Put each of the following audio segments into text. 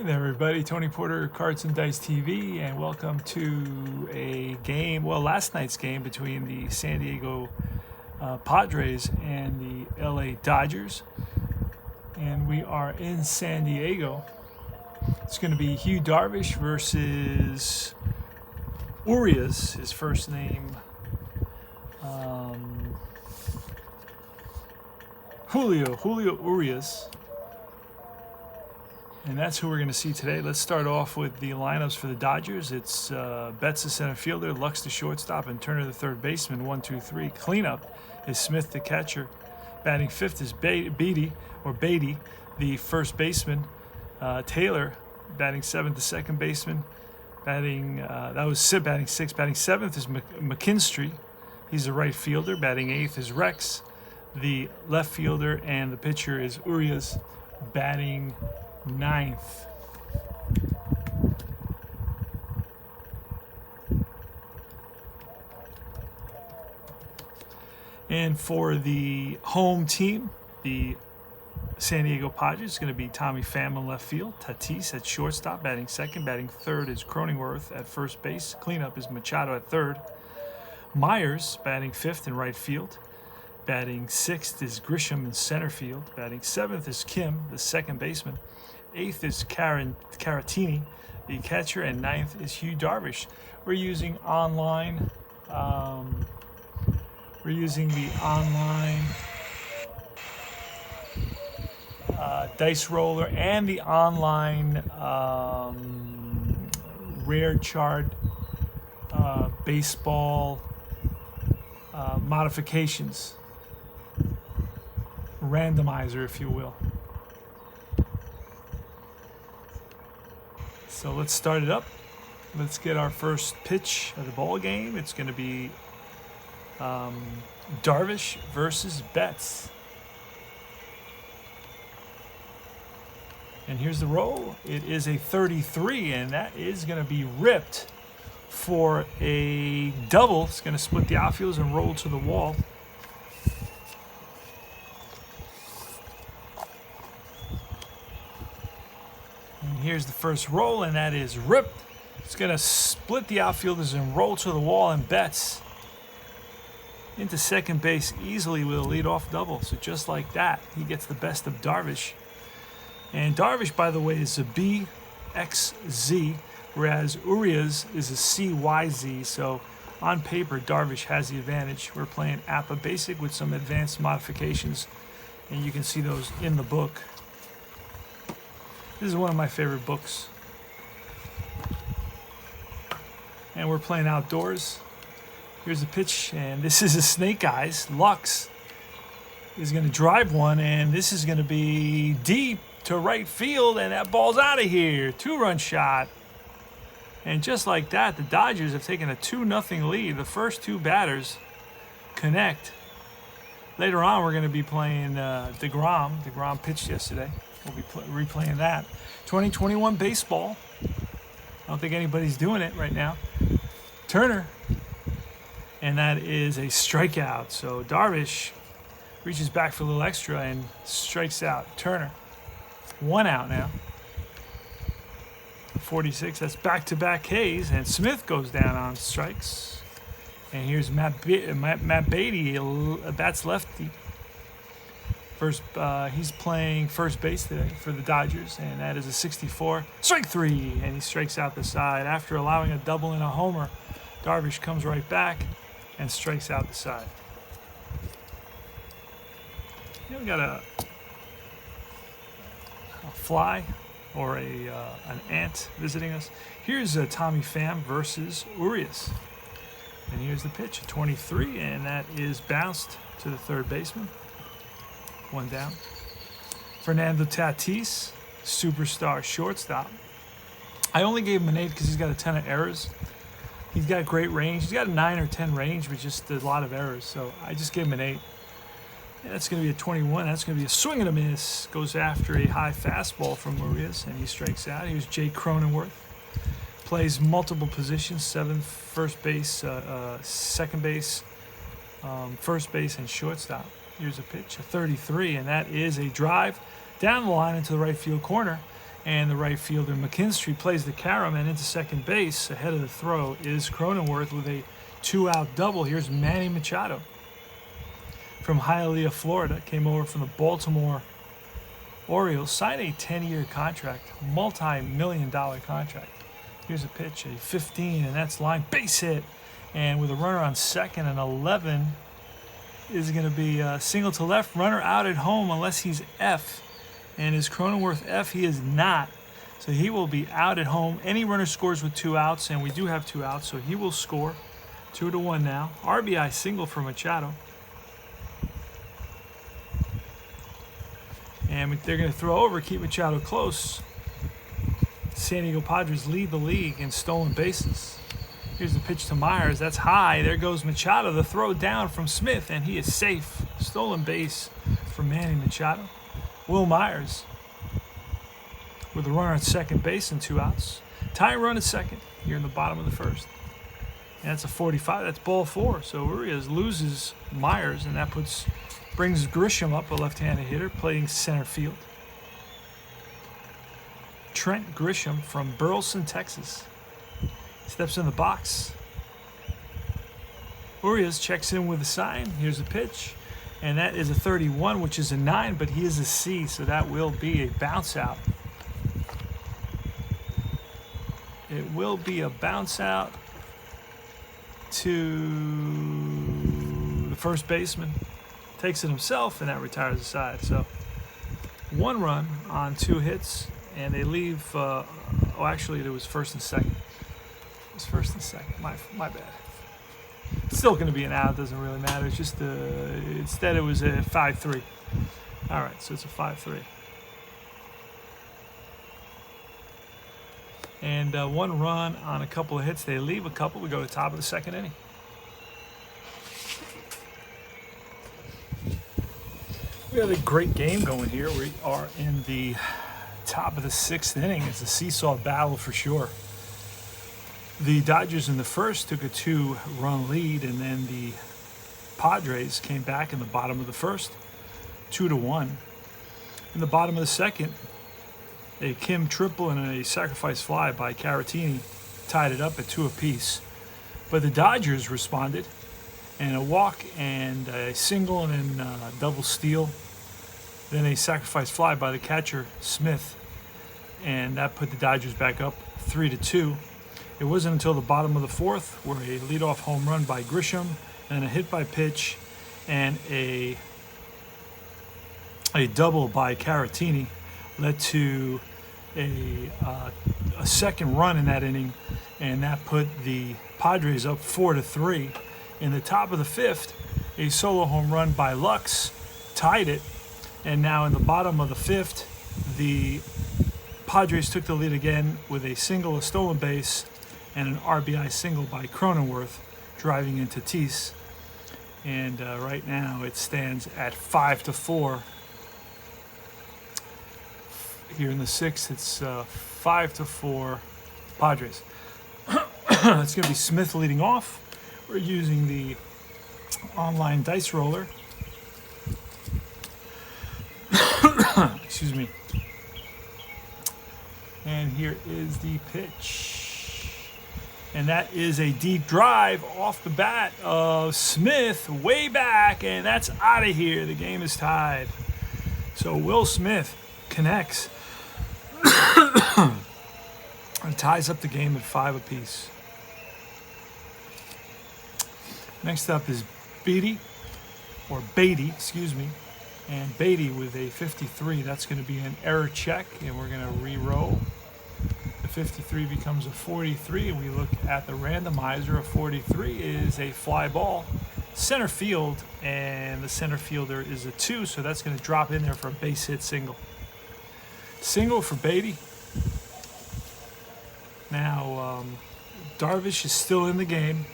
Hey there everybody, Tony Porter, Cards and Dice TV, and welcome to a game, well, last night's game between the San Diego Padres and the LA Dodgers. And we are in San Diego. It's going to be Hugh Darvish versus Urias, his first name. Julio Urias. And that's who we're going to see today. Let's start off with the lineups for the Dodgers. It's Betts the center fielder, Lux the shortstop, and Turner the third baseman. 1, 2, 3. Cleanup is Smith the catcher. Batting fifth is Beatty, the first baseman. Taylor batting seventh, the second baseman. Batting sixth. Batting seventh is McKinstry. He's the right fielder. Batting eighth is Rex, the left fielder, and the pitcher is Urias, batting ninth. And for the home team, the San Diego Padres, is going to be Tommy Pham in left field, Tatis at shortstop, batting second. Batting third is Cronenworth at first base. Cleanup is Machado at third. Myers batting fifth in right field. Batting sixth is Grisham in center field. Batting seventh is Kim, the second baseman. Eighth is Caratini, the catcher, and ninth is Hugh Darvish. We're using the online dice roller and the online rare chart baseball modifications randomizer, if you will. So let's start it up. Let's get our first pitch of the ball game. It's going to be Darvish versus Betts. And here's the roll. It is a 33, and that is going to be ripped for a double. It's going to split the outfields and roll to the wall. And here's the first roll, and that is ripped. It's going to split the outfielders and roll to the wall, and Betts into second base easily with a leadoff double. So just like that, he gets the best of Darvish. And Darvish, by the way, is a BXZ, whereas Urias is a CYZ. So on paper, Darvish has the advantage. We're playing APA Basic with some advanced modifications, and you can see those in the book. This is one of my favorite books. And we're playing outdoors. Here's the pitch, and this is a snake eyes. Lux is going to drive one, and this is going to be deep to right field, and that ball's out of here. 2-run shot. And just like that, the Dodgers have taken a 2-0 lead. The first two batters connect. Later on, we're going to be playing DeGrom. DeGrom pitched yesterday. We'll be replaying that. 2021 baseball. I don't think anybody's doing it right now. Turner. And that is a strikeout. So Darvish reaches back for a little extra and strikes out Turner. 1 out now. 46. That's back-to-back Ks. And Smith goes down on strikes. And here's Matt Beatty. Bats lefty. He's playing first base today for the Dodgers, and that is a 64. Strike 3, and he strikes out the side. After allowing a double and a homer, Darvish comes right back and strikes out the side. We got a fly or an ant visiting us. Here's Tommy Pham versus Urias. And here's the pitch, a 23, and that is bounced to the third baseman. 1 down. Fernando Tatis, superstar shortstop. I only gave him an 8 because he's got a ton of errors. He's got great range. He's got a 9 or 10 range, but just a lot of errors. So I just gave him an 8. And that's going to be a 21. That's going to be a swing and a miss. Goes after a high fastball from Urias, and he strikes out. Here's Jay Cronenworth. Plays multiple positions, 7th, first base, second base, first base, and shortstop. Here's a pitch, a 33, and that is a drive down the line into the right field corner. And the right fielder McKinstry plays the carom, and into second base ahead of the throw is Cronenworth with a 2-out double. Here's Manny Machado from Hialeah, Florida. Came over from the Baltimore Orioles, signed a 10-year contract, multi-million-dollar contract. Here's a pitch, a 15, and that's line base hit. And with a runner on second, and 11 is going to be a single to left, runner out at home unless he's F. And is Cronenworth F? He is not. So he will be out at home. Any runner scores with 2 outs, and we do have 2 outs, so he will score. 2-1 now. RBI single for Machado. And they're going to throw over, keep Machado close. San Diego Padres lead the league in stolen bases. Here's the pitch to Myers. That's high. There goes Machado. The throw down from Smith, and he is safe. Stolen base for Manny Machado. Will Myers with a runner at second base and 2 outs. Tying run at second here in the bottom of the first. And that's a 45. That's ball 4. So Urias loses Myers, and that brings Grisham up, a left-handed hitter, playing center field. Trent Grisham from Burleson, Texas. Steps in the box. Urias checks in with a sign. Here's a pitch. And that is a 31, which is a 9, but he is a C, so that will be a bounce out. It will be a bounce out to the first baseman. Takes it himself, and that retires the side. So 1 run on 2 hits, and they leave. Actually, it was first and second. It was first and second. My bad. It's still going to be an out. Doesn't really matter. It's just instead it was a 5-3. All right, so it's a 5-3. And 1 run on a couple of hits. They leave a couple. We go to the top of the second inning. We have a great game going here. We are in the top of the 6th inning. It's a seesaw battle for sure. The Dodgers in the first took a 2-run lead, and then the Padres came back in the bottom of the first, 2-1. In the bottom of the second, a Kim triple and a sacrifice fly by Caratini tied it up at 2 apiece. But the Dodgers responded, and a walk and a single and then a double steal, then a sacrifice fly by the catcher Smith, and that put the Dodgers back up 3-2. It wasn't until the bottom of the 4th where a leadoff home run by Grisham and a hit by pitch and a double by Caratini led to a second run in that inning, and that put the Padres up 4-3. In the top of the 5th, a solo home run by Lux tied it, and now in the bottom of the 5th, the Padres took the lead again with a single, a stolen base, and an RBI single by Cronenworth driving into Tatis. And right now it stands at 5-4. Here in the 6th, it's 5-4 Padres. It's going to be Smith leading off. We're using the online dice roller. Excuse me. And here is the pitch. And that is a deep drive off the bat of Smith way back, and that's out of here. The game is tied. So Will Smith connects and ties up the game at 5 apiece. Next up is Beatty, and Beatty with a 53. That's going to be an error check, and we're going to re-roll. The 53 becomes a 43, and we look at the randomizer. A 43 is a fly ball, center field, and the center fielder is a 2, so that's going to drop in there for a base hit single. Single for Beatty. Now, Darvish is still in the game.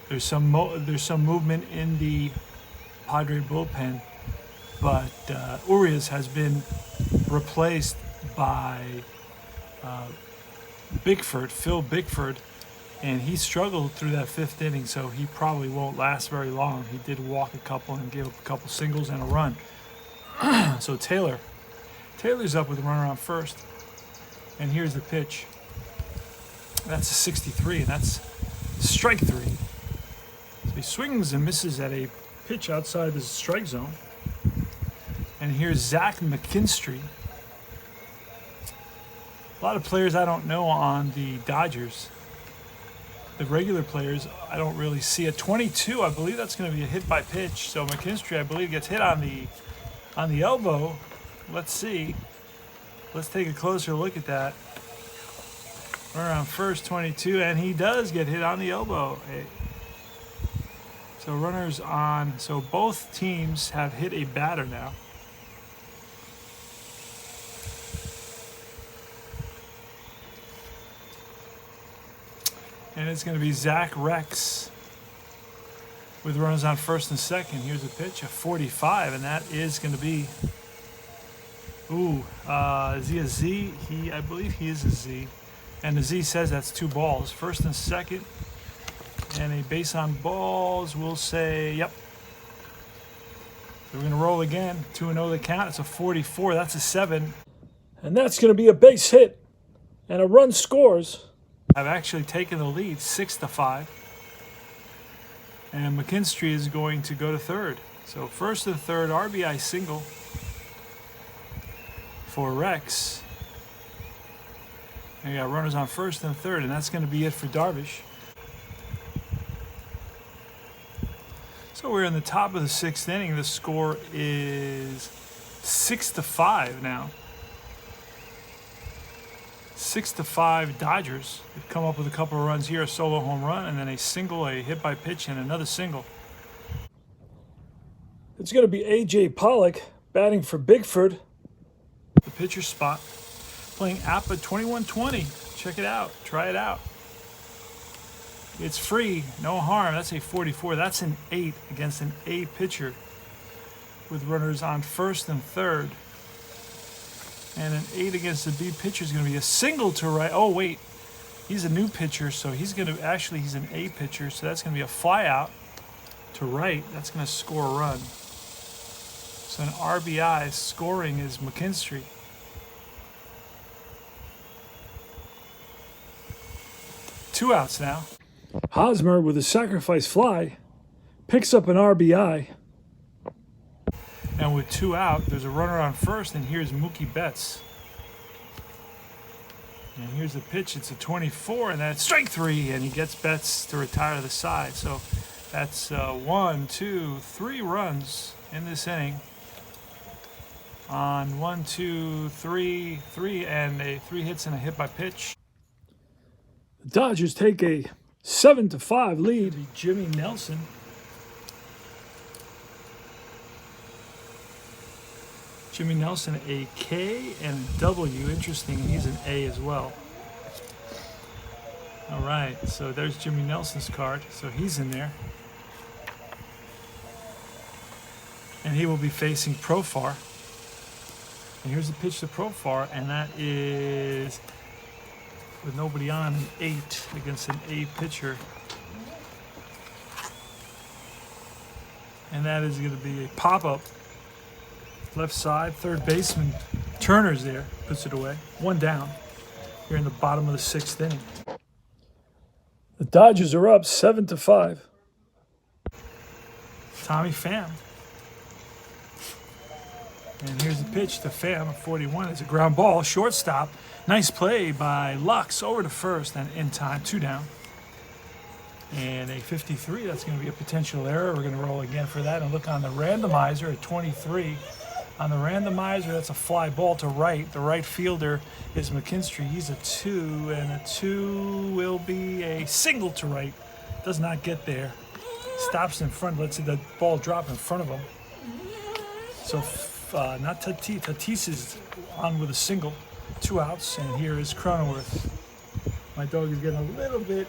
There's some movement in the Padre bullpen, but Urias has been replaced by Phil Bickford, and he struggled through that 5th inning, so he probably won't last very long. He did walk a couple and gave up a couple singles and a run. So Taylor's up with a runner on first. And here's the pitch. That's a 63, and that's strike 3. So he swings and misses at a pitch outside the strike zone. And here's Zach McKinstry. A lot of players I don't know on the Dodgers. The regular players I don't really see. At 22, I believe that's going to be a hit by pitch. So McKinstry, I believe, gets hit on the elbow. Let's see. Let's take a closer look at that. Runner on first, 22, and he does get hit on the elbow. So runners on. So both teams have hit a batter now. And it's going to be Zach Rex with runners on first and second. Here's a pitch, a 45, and that is going to be, is he a Z? I believe he is a Z. And the Z says that's 2 balls, first and second. And a base on balls, we'll say, yep. So we're going to roll again, 2-0 the count. It's a 44, that's a 7. And that's going to be a base hit, and a run scores. I've actually taken the lead, 6-5. And McKinstry is going to go to third. So first and third, RBI single for Rex. And you got runners on first and third, and that's going to be it for Darvish. So we're in the top of the 6th inning. The score is 6-5 now. 6-5 Dodgers. They've come up with a couple of runs here, a solo home run, and then a single, a hit by pitch, and another single. It's going to be A.J. Pollock batting for Bigford. The pitcher spot. Playing APA 2120. Check it out. Try it out. It's free. No harm. That's a 44. That's an 8 against an A pitcher with runners on first and third. And an 8 against the B pitcher is going to be a single to right. Oh, wait. He's a new pitcher, so he's going to, actually, he's an A pitcher, so that's going to be a fly out to right. That's going to score a run. So an RBI scoring is McKinstry. Two outs now. Hosmer with a sacrifice fly picks up an RBI. And with 2 out, there's a runner on first, and here's Mookie Betts. And here's the pitch. It's a 24, and that's strike 3, and he gets Betts to retire to the side. So that's 1, 2, 3 runs in this inning. On 1, 2, 3, and 3 hits and a hit by pitch. The Dodgers take a 7-5 lead. Jimmy Nelson. Jimmy Nelson, a K and a W. Interesting, he's an A as well. All right, so there's Jimmy Nelson's card. So he's in there. And he will be facing Profar. And here's the pitch to Profar, and that is, with nobody on, an 8 against an A pitcher. And that is going to be a pop-up. Left side, third baseman Turner's there, puts it away. 1 down here in the bottom of the 6th inning. The Dodgers are up 7-5. Tommy Pham. And here's the pitch to Pham, 41. It's a ground ball, shortstop. Nice play by Lux over to first, and in time, 2 down. And a 53, that's going to be a potential error. We're going to roll again for that and look on the randomizer at 23. On the randomizer, that's a fly ball to right. The right fielder is McKinstry. He's a 2, and a 2 will be a single to right. Does not get there. Stops in front, lets the ball drop in front of him. So not Tatis. Tatis is on with a single. 2 outs, and here is Cronenworth. My dog is getting a little bit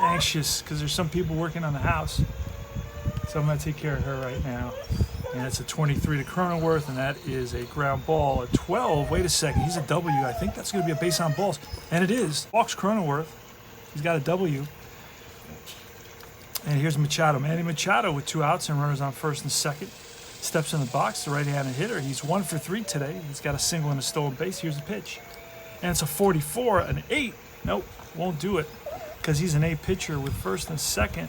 anxious because there's some people working on the house. So I'm going to take care of her right now. And it's a 23 to Cronenworth, and that is a ground ball. A 12, wait a second, he's a W. I think that's going to be a base on balls. And it is. Walks Cronenworth. He's got a W. And here's Machado. Manny Machado with 2 outs and runners on first and second. steps in the box, the right-handed hitter. He's 1 for 3 today. He's got a single and a stolen base. Here's the pitch. And it's a 44, an 8. Nope, won't do it because he's an A pitcher with first and second.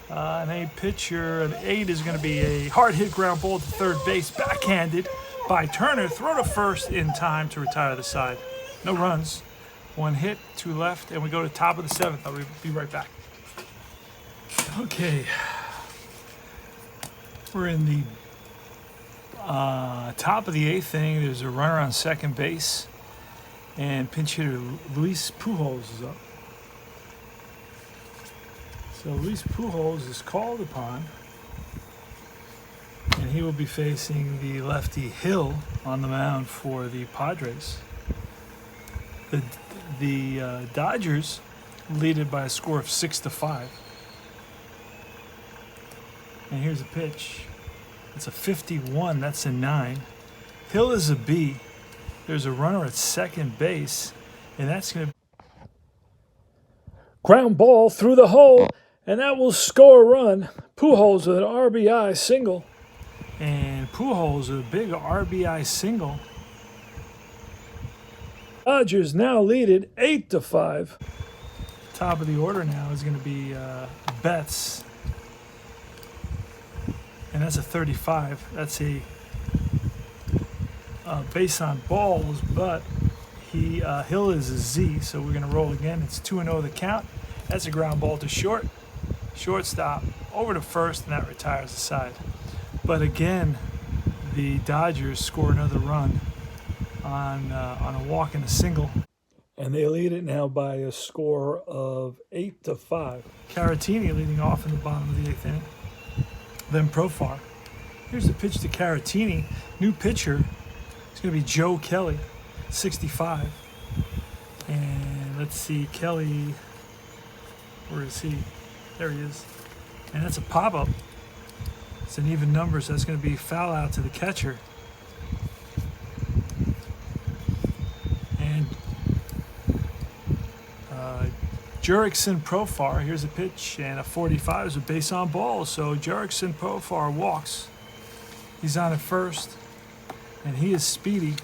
An A pitcher, an 8 is going to be a hard hit ground ball to third base, backhanded by Turner. Throw to first in time to retire the side. No runs. 1 hit, 2 left, and we go to top of the 7th. I'll be right back. Okay. We're in the top of the 8th inning. There's a runner on second base, and pinch hitter Luis Pujols is up. So Luis Pujols is called upon, and he will be facing the lefty Hill on the mound for the Padres. The Dodgers lead it by a score of 6-5. And here's a pitch. It's a 51. That's a 9. Hill is a B. There's a runner at second base, and that's going to ground ball through the hole, and that will score a run. Pujols with an RBI single, and Pujols with a big RBI single. Dodgers now lead it 8-5. Top of the order now is going to be Betts. And that's a 35. That's a base on balls, but Hill is a Z, so we're going to roll again. It's 2-0 the count. That's a ground ball to short. Shortstop over to first, and that retires the side. But again, the Dodgers score another run on a walk and a single, and they lead it now by a score of 8-5. Caratini leading off in the bottom of the 8th inning. Then Profar. Here's the pitch to Caratini. New pitcher. It's going to be Joe Kelly, 65. And let's see, Kelly. Where is he? There he is. And that's a pop-up. It's an even number, so that's going to be foul out to the catcher. And Jurickson Profar, here's a pitch, and a 45 is a base on ball. So Jurickson Profar walks. He's on at first, and he is speedy.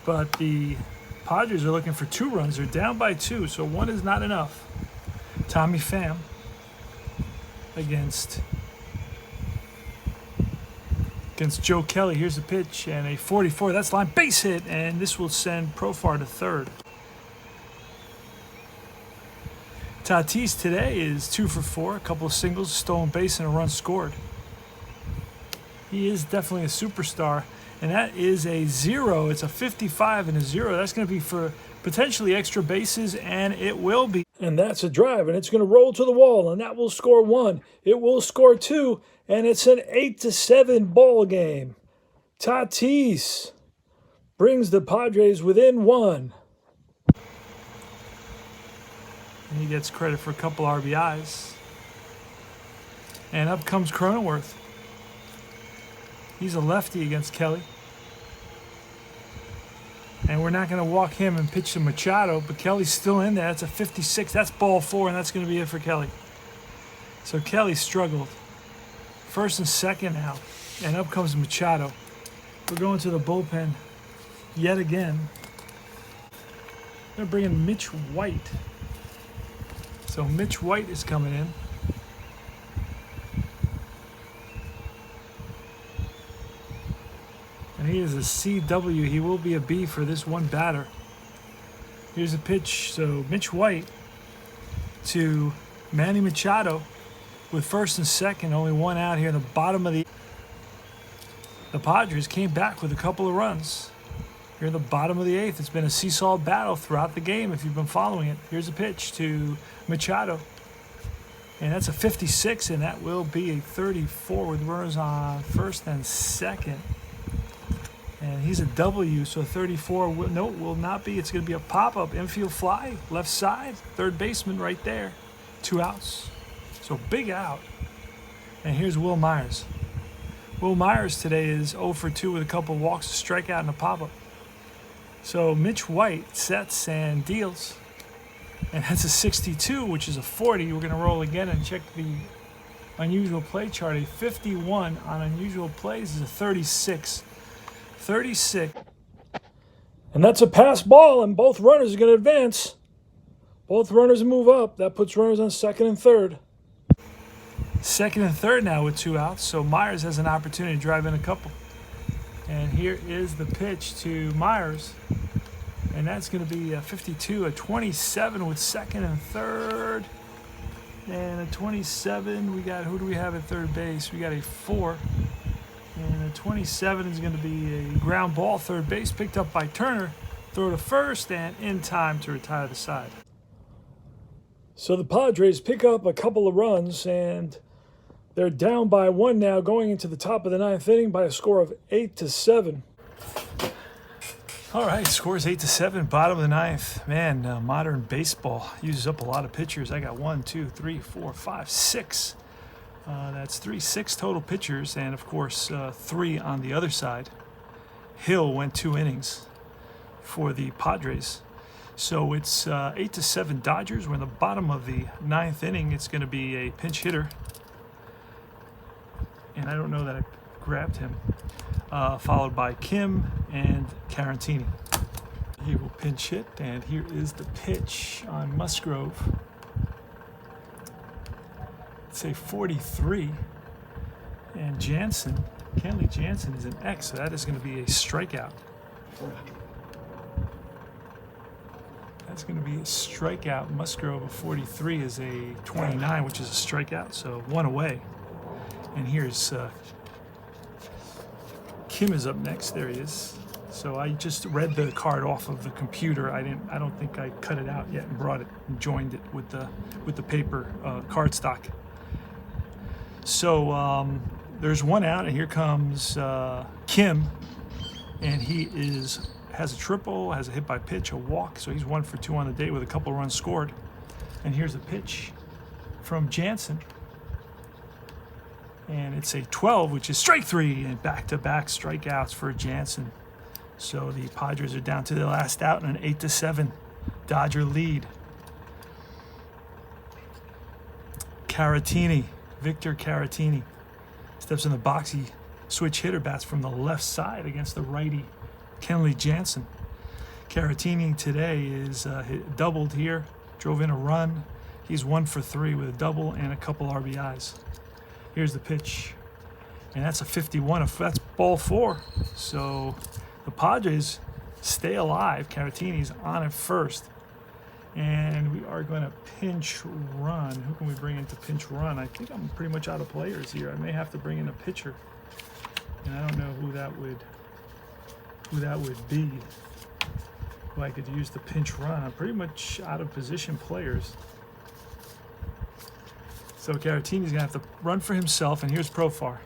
But the Padres are looking for 2 runs. They're down by 2, so 1 is not enough. Tommy Pham against Joe Kelly. Here's the pitch, and a 44. That's line base hit, and this will send Profar to third. Tatis today is 2 for 4, a couple of singles, stolen base, and a run scored. He is definitely a superstar, and that is a 0. It's a 55 and a 0. That's going to be for potentially extra bases, and it will be. And that's a drive, and it's going to roll to the wall, and that will score 1. It will score 2, and it's an 8-7 ball game. Tatis brings the Padres within 1. And he gets credit for a couple RBIs. And up comes Cronenworth. He's a lefty against Kelly. And we're not going to walk him and pitch to Machado, but Kelly's still in there. That's a 56. That's ball 4, and that's going to be it for Kelly. So Kelly struggled. First and second now. And up comes Machado. We're going to the bullpen yet again. They're bringing Mitch White. So Mitch White is coming in. And he is a CW. He will be a B for this one batter. Here's a pitch. So Mitch White to Manny Machado with first and second. Only 1 out here in the bottom of the Padres came back with a couple of runs. Here in the bottom of the 8th. It's been a seesaw battle throughout the game if you've been following it. Here's a pitch to Machado. And that's a 56, and that will be a 34 with runners on first and second. And he's a W, so 34 will not be. It's going to be a pop-up infield fly, left side, third baseman right there. 2 outs. So big out. And here's Will Myers. Will Myers today is 0 for 2 with a couple of walks, a strikeout, and a pop-up. So Mitch White sets and deals. And that's a 62, which is a 40. We're going to roll again and check the unusual play chart. A 51 on unusual plays is a 36. 36. And that's a pass ball, and both runners are going to advance. Both runners move up. That puts runners on second and third. Second and third now with 2 outs, so Myers has an opportunity to drive in a couple. And here is the pitch to Myers. And that's going to be a 52, a 27 with second and third. And a 27, we got, who do we have at third base? We got a 4. And a 27 is going to be a ground ball, third base, picked up by Turner. Throw to first and in time to retire the side. So the Padres pick up a couple of runs, and they're down by 1 now, going into the top of the 9th inning by a score of 8-7. All right, scores 8-7, bottom of the 9th. Man, modern baseball uses up a lot of pitchers. I got 1, 2, 3, 4, 5, 6. That's 6 total pitchers, and of course 3 on the other side. Hill went 2 innings for the Padres. So it's 8-7 Dodgers. We're in the bottom of the 9th inning. It's going to be a pinch hitter. And I don't know that I grabbed him. Followed by Kim and Caratini. He will pinch hit, and here is the pitch on Musgrove. It's a 43. And Jansen, Kenley Jansen is an X, so that is going to be a strikeout. That's going to be a strikeout. Musgrove of 43 is a 29, which is a strikeout, so 1 away. And here's Kim is up next. There he is. So I just read the card off of the computer. I don't think I cut it out yet and brought it and joined it with the paper card stock. So there's 1 out, and here comes Kim, and he has a triple, has a hit by pitch, a walk, so he's 1 for 2 on the day with a couple of runs scored. And here's a pitch from Jansen. And it's a 12, which is strike 3, and back-to-back strikeouts for Jansen. So the Padres are down to their last out in an 8-7 Dodger lead. Caratini, Victor Caratini, steps in the box. He switch hitter, bats from the left side against the righty Kenley Jansen. Caratini today is doubled here, drove in a run. He's 1 for 3 with a double and a couple RBIs. Here's the pitch, and that's a 51. That's ball 4. So the Padres stay alive. Caratini's on at first, and we are going to pinch run. Who can we bring in to pinch run? I think I'm pretty much out of players here. I may have to bring in a pitcher, and I don't know who that would be. Who I could use to pinch run. I'm pretty much out of position players. So Caratini's going to have to run for himself, and here's Profar.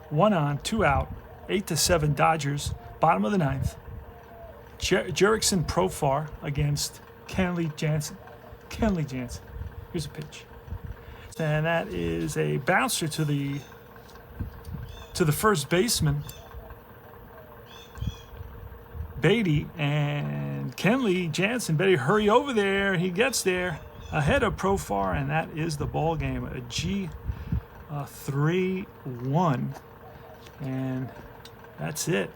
1 on, 2 out, 8-7 Dodgers, bottom of the 9th. Jerickson Profar against Kenley Jansen. Kenley Jansen. Here's a pitch. And that is a bouncer to the first baseman, Beatty, and Kenley Jansen better hurry over there. He gets there ahead of Profar, and that is the ball game. A G3-1, and that's it.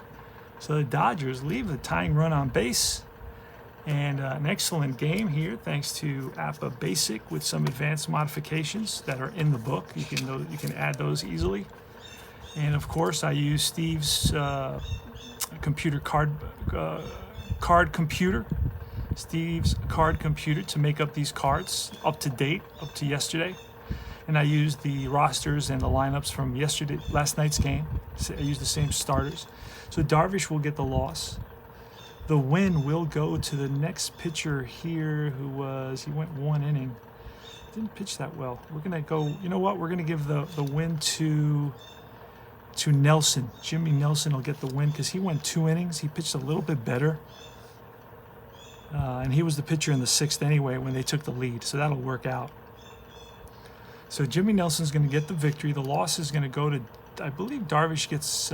So the Dodgers leave the tying run on base, and an excellent game here thanks to APA Basic with some advanced modifications that are in the book. You can add those easily. And of course, I use Steve's computer card computer. Steve's card computer to make up these cards up to date, up to yesterday. And I used the rosters and the lineups from last night's game. So I used the same starters. So Darvish will get the loss. The win will go to the next pitcher here, he went 1 inning. Didn't pitch that well. We're gonna go, you know what? We're gonna give the win to Nelson. Jimmy Nelson will get the win because he went 2 innings. He pitched a little bit better. And he was the pitcher in the 6th anyway when they took the lead, so that'll work out. So Jimmy Nelson's going to get the victory. The loss is going to go to, I believe Darvish gets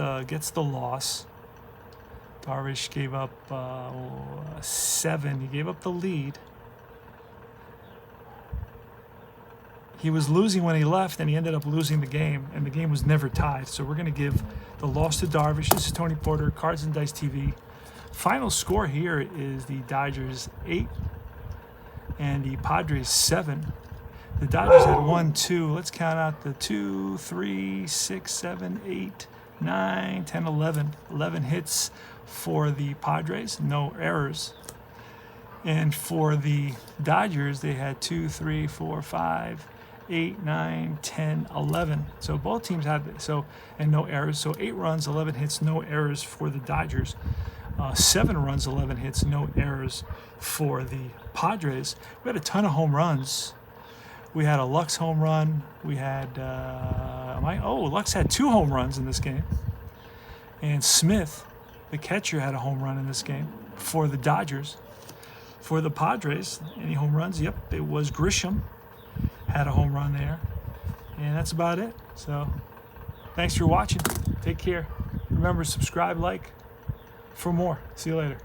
the loss. Darvish gave up 7. He gave up the lead. He was losing when he left, and he ended up losing the game, and the game was never tied. So we're going to give the loss to Darvish. This is Tony Porter, Cards and Dice TV. Final score here is the Dodgers 8 and the Padres 7. The Dodgers had 1, 2. Let's count out the 2, 3, 6, 7, 8, 9, 10, 11. 11 hits for the Padres, no errors. And for the Dodgers, they had 2, 3, 4, 5, 8, 9, 10, 11. So both teams had and no errors. So 8 runs, 11 hits, no errors for the Dodgers. 7 runs, 11 hits, no errors for the Padres. We had a ton of home runs. We had a Lux home run. We had Lux had 2 home runs in this game. And Smith, the catcher, had a home run in this game for the Dodgers. For the Padres, any home runs? Yep, it was Grisham. Had a home run there. And that's about it. So, thanks for watching. Take care. Remember, subscribe, like for more. See you later.